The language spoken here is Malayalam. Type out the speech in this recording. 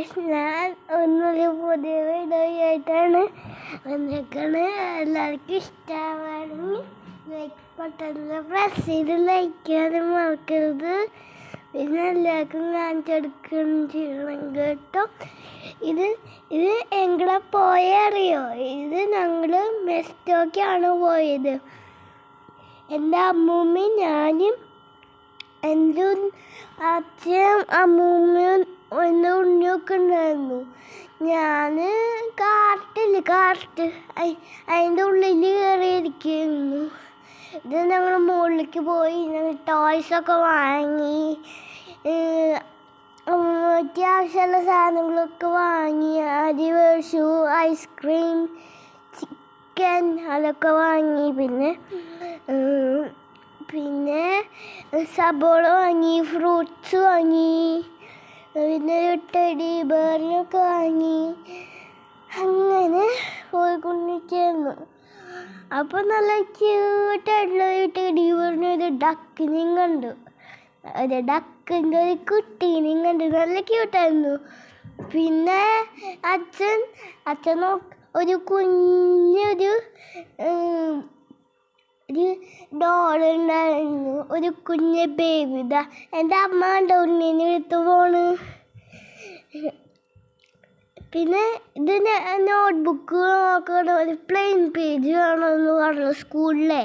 ഗൈസ്, ഞാൻ ഒന്നൊരു പുതിയ വീഡിയോയായിട്ടാണ് വന്നേക്കണ്. എല്ലാവർക്കും ഇഷ്ടമാണെങ്കിൽ ലൈക്ക് ബട്ടണിൽ പ്രസ് ചെയ്ത് ലൈക്ക് ചെയ്യാനും മറക്കരുത്. പിന്നെ എല്ലാവർക്കും കാണിച്ചെടുക്കുകയും ചെയ്യണം കേട്ടോ. ഇത് എവിടെ പോയറിയോ? ഇത് ഞങ്ങൾ മെസ്റ്റോക്കാണ് പോയത്. എൻ്റെ അമ്മൂമ്മയും ഞാനും എൻ്റെ അച്ഛനും അമ്മൂമ്മയും എൻ്റെ ഉണ്ണിയൊക്കെ ഉണ്ടായിരുന്നു. ഞാൻ കാർട്ട് അതിൻ്റെ ഉള്ളിൽ കയറിയിരിക്കുന്നു. ഇത് ഞങ്ങൾ മുകളിലേക്ക് പോയി ടോയ്സൊക്കെ വാങ്ങി, അത്യാവശ്യമുള്ള സാധനങ്ങളൊക്കെ വാങ്ങി. അരി മേടിച്ചു, ഐസ്ക്രീം, ചിക്കൻ അതൊക്കെ വാങ്ങി. പിന്നെ സബോള വാങ്ങി, ഫ്രൂട്ട്സ് വാങ്ങി, പിന്നെ ടെഡി ബെയറിനൊക്കെ വാങ്ങി. അങ്ങനെ പോയിക്കൊണ്ടിരിക്കുന്നു. അപ്പോൾ നല്ല ക്യൂട്ടായിട്ടുള്ള ഒരു ടെഡി ബെയറിന് ഒരു ഡക്കിനെയും കണ്ടു. ഒരു ഡക്കിൻ്റെ ഒരു കുട്ടീനെയും കണ്ടു. നല്ല ക്യൂട്ടായിരുന്നു. പിന്നെ അച്ഛൻ ഒരു കുഞ്ഞൊരു ഡോളുണ്ടായിരുന്നു, ഒരു കുഞ്ഞ് ബേബി. ഇതാ എൻ്റെ അമ്മ കണ്ട ഉണ്ണീനെ എടുത്ത് പോണ്. പിന്നെ ഇത് നോട്ട്ബുക്ക് നോക്കണം, ഒരു പ്ലെയിൻ പേജ് വേണമെന്ന് പറഞ്ഞു സ്കൂളിലെ.